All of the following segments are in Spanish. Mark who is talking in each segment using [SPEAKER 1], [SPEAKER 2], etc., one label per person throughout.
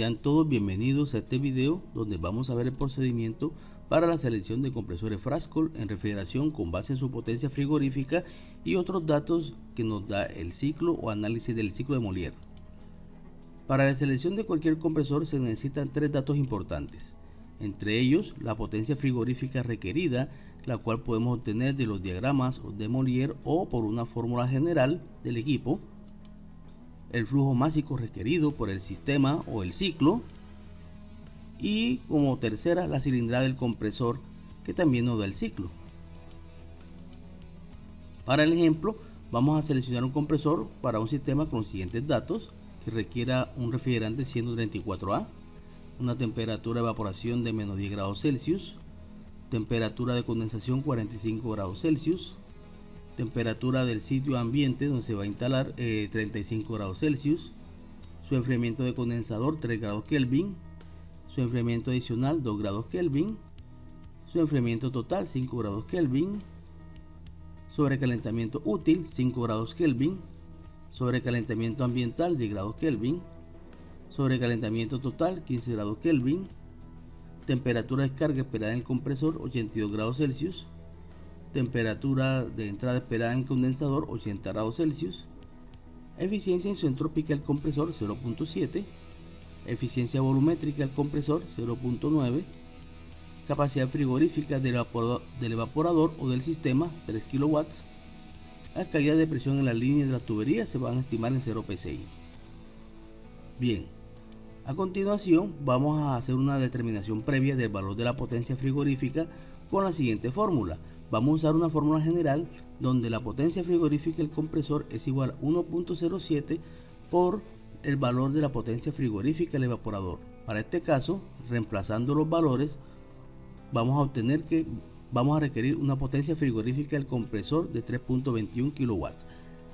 [SPEAKER 1] Sean todos bienvenidos a este video donde vamos a ver el procedimiento para la selección de compresores Frascol en refrigeración con base en su potencia frigorífica y otros datos que nos da el ciclo o análisis del ciclo de Molière. Para la selección de cualquier compresor se necesitan tres datos importantes, entre ellos la potencia frigorífica requerida, la cual podemos obtener de los diagramas de Molière o por una fórmula general del equipo, el flujo másico requerido por el sistema o el ciclo, y como tercera la cilindrada del compresor, que también nos da el ciclo. Para el ejemplo, vamos a seleccionar un compresor para un sistema con los siguientes datos: que requiera un refrigerante 134A, una temperatura de evaporación de menos 10 grados Celsius, temperatura de condensación 45 grados Celsius, temperatura del sitio ambiente donde se va a instalar 35 grados Celsius, su enfriamiento de condensador 3 grados Kelvin, su enfriamiento adicional 2 grados Kelvin, su enfriamiento total 5 grados Kelvin, sobrecalentamiento útil 5 grados Kelvin, sobrecalentamiento ambiental 10 grados Kelvin, sobrecalentamiento total 15 grados Kelvin, temperatura de descarga esperada en el compresor 82 grados Celsius, temperatura de entrada esperada en el condensador 80 grados Celsius, eficiencia isentrópica del compresor 0.7, eficiencia volumétrica del compresor 0.9, capacidad frigorífica del evaporador o del sistema 3 kW. Las caídas de presión en las líneas de las tuberías se van a estimar en 0 psi. Bien, a continuación vamos a hacer una determinación previa del valor de la potencia frigorífica con la siguiente fórmula. Vamos a usar una fórmula general donde la potencia frigorífica del compresor es igual a 1.07 por el valor de la potencia frigorífica del evaporador. Para este caso, reemplazando los valores, vamos a obtener que vamos a requerir una potencia frigorífica del compresor de 3.21 kW.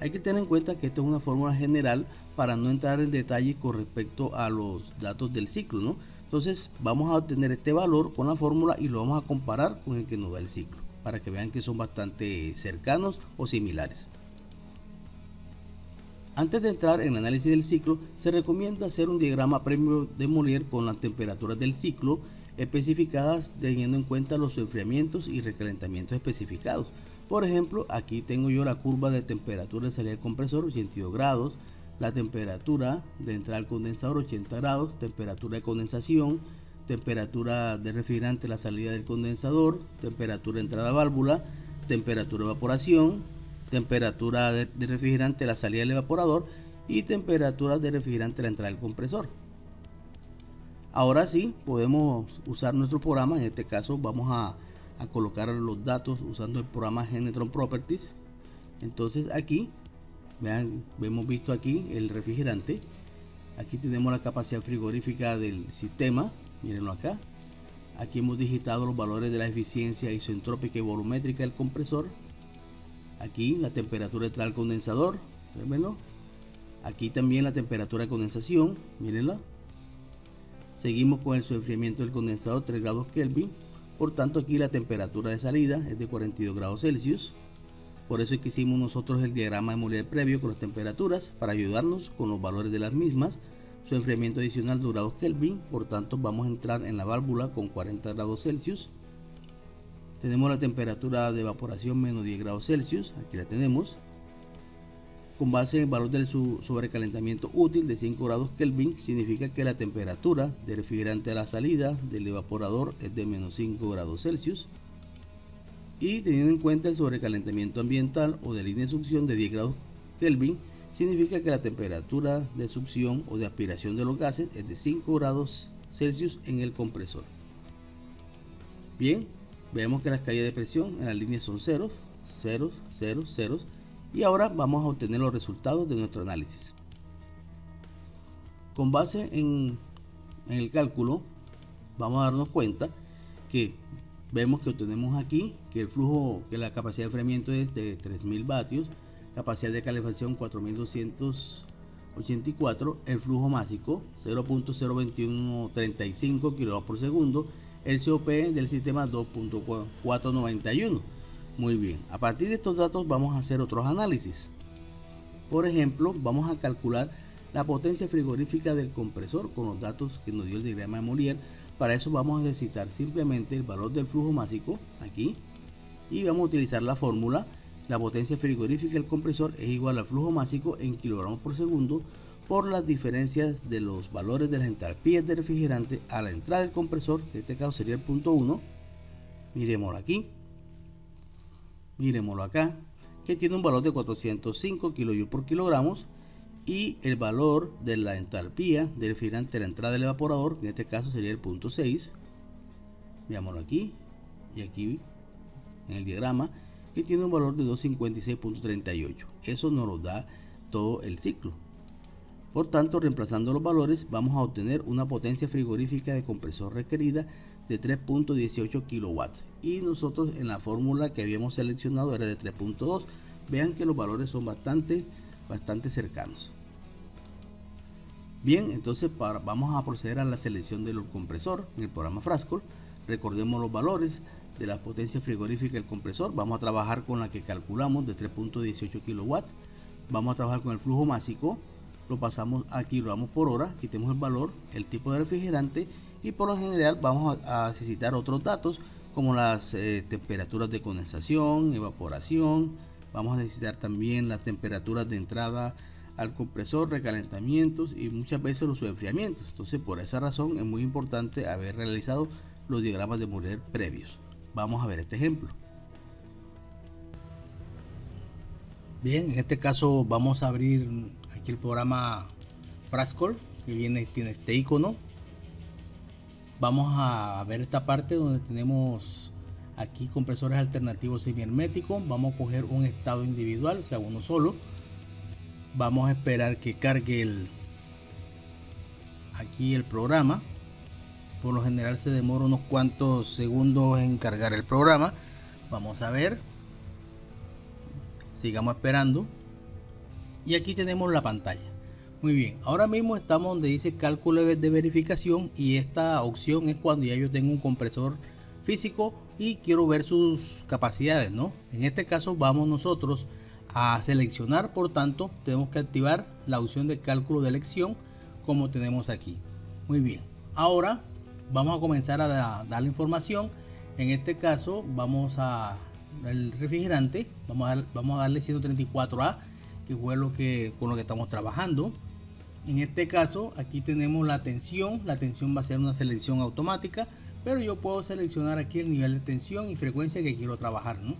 [SPEAKER 1] Hay que tener en cuenta que esta es una fórmula general para no entrar en detalle con respecto a los datos del ciclo, ¿no? Entonces vamos a obtener este valor con la fórmula y lo vamos a comparar con el que nos da el ciclo, para que vean que son bastante cercanos o similares. Antes de entrar en el análisis del ciclo, se recomienda hacer un diagrama previo de Molière con las temperaturas del ciclo especificadas, teniendo en cuenta los enfriamientos y recalentamientos especificados. Por ejemplo, aquí tengo yo la curva de temperatura de salida del compresor 82 grados, la temperatura de entrada al condensador 80 grados, temperatura de condensación, temperatura de refrigerante la salida del condensador, temperatura de entrada a válvula, temperatura de evaporación, temperatura de refrigerante la salida del evaporador y temperatura de refrigerante la entrada del compresor. Ahora sí podemos usar nuestro programa. En este caso vamos a colocar los datos usando el programa Genetron Properties. Entonces aquí vean, hemos visto aquí el refrigerante, aquí tenemos la capacidad frigorífica del sistema, mírenlo acá. Aquí hemos digitado los valores de la eficiencia isentrópica y volumétrica del compresor. Aquí la temperatura de entrada al condensador, mírenlo. Aquí también la temperatura de condensación, mírenla. Seguimos con el enfriamiento del condensador 3 grados Kelvin. Por tanto, aquí la temperatura de salida es de 42 grados Celsius. Por eso es que hicimos nosotros el diagrama de Molière previo con las temperaturas para ayudarnos con los valores de las mismas. Su enfriamiento adicional 2 grados Kelvin. Por tanto, vamos a entrar en la válvula con 40 grados Celsius. Tenemos la temperatura de evaporación menos 10 grados Celsius. Aquí la tenemos. Con base en el valor del sobrecalentamiento útil de 5 grados Kelvin, significa que la temperatura del refrigerante a la salida del evaporador es de menos 5 grados Celsius. Y teniendo en cuenta el sobrecalentamiento ambiental o de línea de succión de 10 grados Kelvin, significa que la temperatura de succión o de aspiración de los gases es de 5 grados Celsius en el compresor. Bien, vemos que las caídas de presión en las líneas son ceros, ceros, ceros, ceros. Y ahora vamos a obtener los resultados de nuestro análisis. Con base en el cálculo, vamos a darnos cuenta que vemos que obtenemos aquí que el flujo, que la capacidad de enfriamiento es de 3000 vatios, capacidad de calefacción 4284, el flujo másico 0.02135 kW por segundo, el COP del sistema 2.491. Muy bien, a partir de estos datos vamos a hacer otros análisis. Por ejemplo, vamos a calcular la potencia frigorífica del compresor con los datos que nos dio el diagrama de Molière. Para eso vamos a necesitar simplemente el valor del flujo másico aquí y vamos a utilizar la fórmula. La potencia frigorífica del compresor es igual al flujo másico en kilogramos por segundo por las diferencias de los valores de las entalpías del refrigerante a la entrada del compresor, que en este caso sería el punto 1. Miremoslo aquí, miremoslo acá, que tiene un valor de 405 kJ por kilogramos, y el valor de la entalpía del refrigerante a la entrada del evaporador, que en este caso sería el punto 6. Veámoslo aquí y aquí en el diagrama, que tiene un valor de 256.38. Eso nos lo da todo el ciclo. Por tanto, reemplazando los valores, vamos a obtener una potencia frigorífica de compresor requerida de 3.18 kilowatts, y nosotros en la fórmula que habíamos seleccionado era de 3.2. Vean que los valores son bastante cercanos. Bien, entonces vamos a proceder a la selección del compresor en el programa Frascol. Recordemos los valores de la potencia frigorífica del compresor. Vamos a trabajar con la que calculamos de 3.18 kilowatts. Vamos a trabajar con el flujo másico, lo pasamos a kilogramos por hora, quitemos el valor, el tipo de refrigerante, y por lo general vamos a necesitar otros datos como las temperaturas de condensación, evaporación. Vamos a necesitar también las temperaturas de entrada al compresor, recalentamientos y muchas veces los enfriamientos. Entonces, por esa razón es muy importante haber realizado los diagramas de Molière previos. Vamos a ver este ejemplo. Bien, en este caso vamos a abrir aquí el programa Frascol, que tiene este icono. Vamos a ver esta parte donde tenemos aquí compresores alternativos semiherméticos. Vamos a coger un estado individual, o sea, uno solo. Vamos a esperar que cargue aquí el programa. Por lo general se demora unos cuantos segundos en cargar el programa. Vamos a ver. Sigamos esperando. Y aquí tenemos la pantalla. Muy bien, ahora mismo estamos donde dice cálculo de verificación, y esta opción es cuando ya yo tengo un compresor físico y quiero ver sus capacidades, ¿no? En este caso vamos nosotros a seleccionar, por tanto tenemos que activar la opción de cálculo de elección como tenemos aquí. Muy bien, ahora vamos a comenzar a dar la información. En este caso vamos a el refrigerante, vamos a darle 134A, que fue con lo que estamos trabajando. En este caso aquí tenemos la tensión va a ser una selección automática, pero yo puedo seleccionar aquí el nivel de tensión y frecuencia que quiero trabajar, ¿no?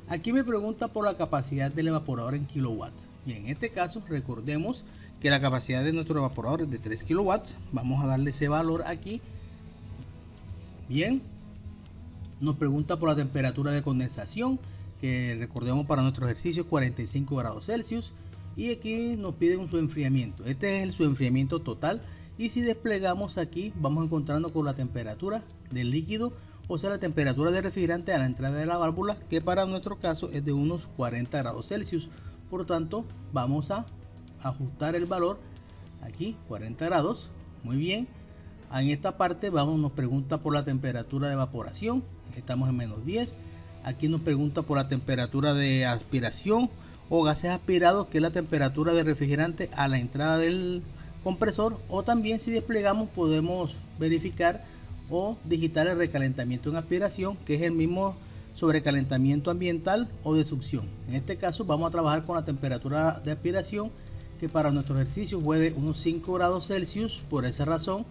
[SPEAKER 1] Aquí me pregunta por la capacidad del evaporador en kilowatts. Bien, en este caso recordemos que la capacidad de nuestro evaporador es de 3 kilowatts. Vamos a darle ese valor aquí. Bien, nos pregunta por la temperatura de condensación, que recordemos para nuestro ejercicio es 45 grados Celsius, y aquí nos pide su enfriamiento. Este es su enfriamiento total, y si desplegamos aquí vamos encontrando con la temperatura del líquido, o sea, la temperatura del refrigerante a la entrada de la válvula, que para nuestro caso es de unos 40 grados Celsius. Por tanto, vamos a ajustar el valor aquí, 40 grados. Muy bien, en esta parte nos pregunta por la temperatura de evaporación, estamos en menos 10. Aquí nos pregunta por la temperatura de aspiración o gases aspirados, que es la temperatura del refrigerante a la entrada del compresor, o también si desplegamos podemos verificar o digitar el recalentamiento en aspiración, que es el mismo sobrecalentamiento ambiental o de succión. En este caso vamos a trabajar con la temperatura de aspiración, que para nuestro ejercicio fue de unos 5 grados Celsius. Por esa razón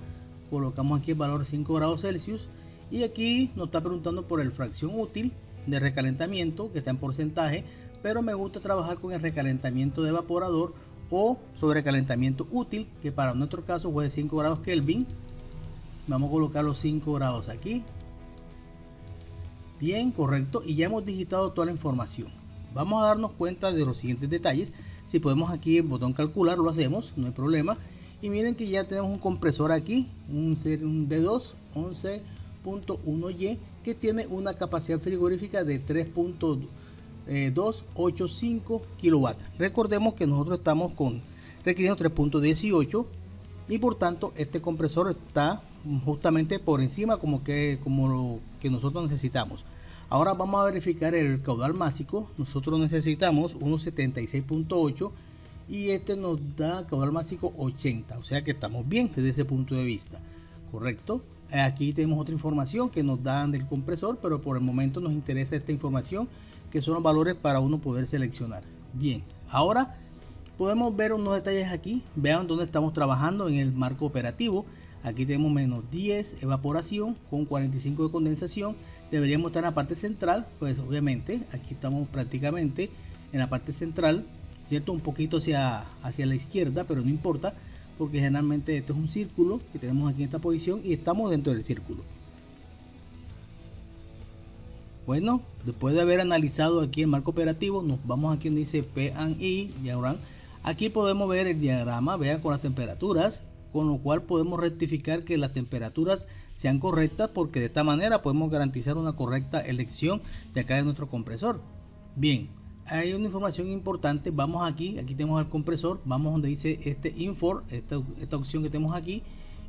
[SPEAKER 1] colocamos aquí el valor 5 grados Celsius, y aquí nos está preguntando por el fracción útil de recalentamiento, que está en porcentaje, pero me gusta trabajar con el recalentamiento de evaporador o sobrecalentamiento útil, que para nuestro caso fue de 5 grados Kelvin. Vamos a colocar los 5 grados aquí. Bien, correcto, y ya hemos digitado toda la información. Vamos a darnos cuenta de los siguientes detalles. Si podemos aquí el botón calcular, lo hacemos, no hay problema. Y miren que ya tenemos un compresor aquí, un D2 11.1Y, que tiene una capacidad frigorífica de 3.285 kilowatts. Recordemos que nosotros estamos requiriendo 3.18, y por tanto este compresor está justamente por encima como lo que nosotros necesitamos. Ahora vamos a verificar el caudal másico. Nosotros necesitamos unos 76.8, y este nos da caudal máximo 80, o sea que estamos bien desde ese punto de vista, correcto. Aquí tenemos otra información que nos dan del compresor, pero por el momento nos interesa esta información, que son los valores para uno poder seleccionar. Bien, ahora podemos ver unos detalles aquí. Vean dónde estamos trabajando en el marco operativo. Aquí tenemos menos 10 evaporación con 45 de condensación. Deberíamos estar en la parte central, pues obviamente aquí estamos prácticamente en la parte central, cierto, un poquito hacia la izquierda, pero no importa, porque generalmente esto es un círculo que tenemos aquí en esta posición y estamos dentro del círculo. Bueno, después de haber analizado aquí el marco operativo, nos vamos aquí donde dice P&I diagram. Aquí podemos ver el diagrama, vean, con las temperaturas, con lo cual podemos rectificar que las temperaturas sean correctas, porque de esta manera podemos garantizar una correcta elección de acá de nuestro compresor. Bien, hay una información importante. Vamos aquí tenemos el compresor, vamos donde dice este Info, esta opción que tenemos aquí,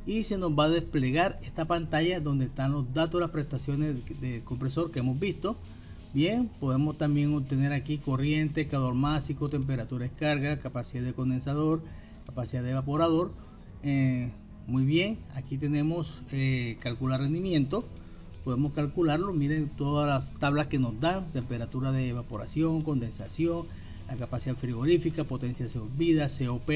[SPEAKER 1] y se nos va a desplegar esta pantalla donde están los datos de las prestaciones del compresor que hemos visto. Bien, podemos también obtener aquí corriente, caudal máximo, temperatura de descarga, capacidad de condensador, capacidad de evaporador. Muy bien, aquí tenemos calcular rendimiento. Podemos calcularlo, miren todas las tablas que nos dan: temperatura de evaporación, condensación, la capacidad frigorífica, potencia absorbida, COP,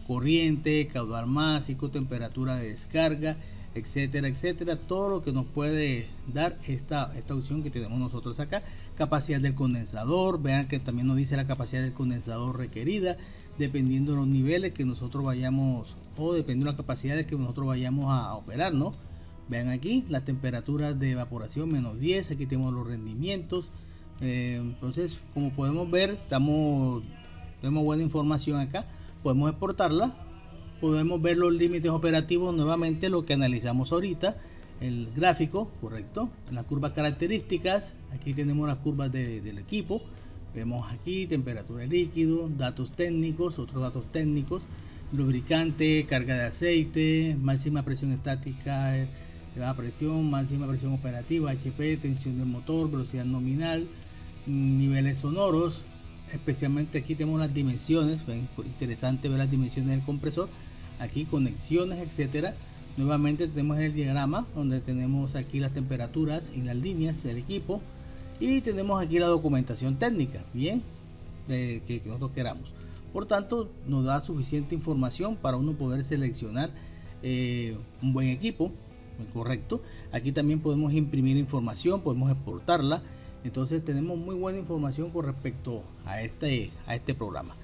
[SPEAKER 1] corriente, caudal máximo, temperatura de descarga, etcétera, etcétera. Todo lo que nos puede dar esta opción que tenemos nosotros acá. Capacidad del condensador, vean que también nos dice la capacidad del condensador requerida, dependiendo de los niveles que nosotros vayamos, o dependiendo de las capacidades que nosotros vayamos a operar, ¿no? Vean aquí las temperaturas de evaporación, menos 10, aquí tenemos los rendimientos. Entonces, como podemos ver, tenemos buena información acá. Podemos exportarla, podemos ver los límites operativos, nuevamente lo que analizamos ahorita, el gráfico, correcto. En las curvas características, aquí tenemos las curvas del equipo. Vemos aquí temperatura de líquido, datos técnicos, otros datos técnicos, lubricante, carga de aceite, máxima presión estática, elevada presión, máxima presión operativa, HP, tensión del motor, velocidad nominal, niveles sonoros. Especialmente aquí tenemos las dimensiones. Ven, interesante ver las dimensiones del compresor, aquí conexiones, etcétera. Nuevamente tenemos el diagrama donde tenemos aquí las temperaturas y las líneas del equipo, y tenemos aquí la documentación técnica, bien, que nosotros queramos. Por tanto, nos da suficiente información para uno poder seleccionar un buen equipo, correcto. Aquí también podemos imprimir información, podemos exportarla. Entonces tenemos muy buena información con respecto a este programa.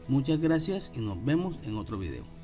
[SPEAKER 1] Muchas gracias y nos vemos en otro video.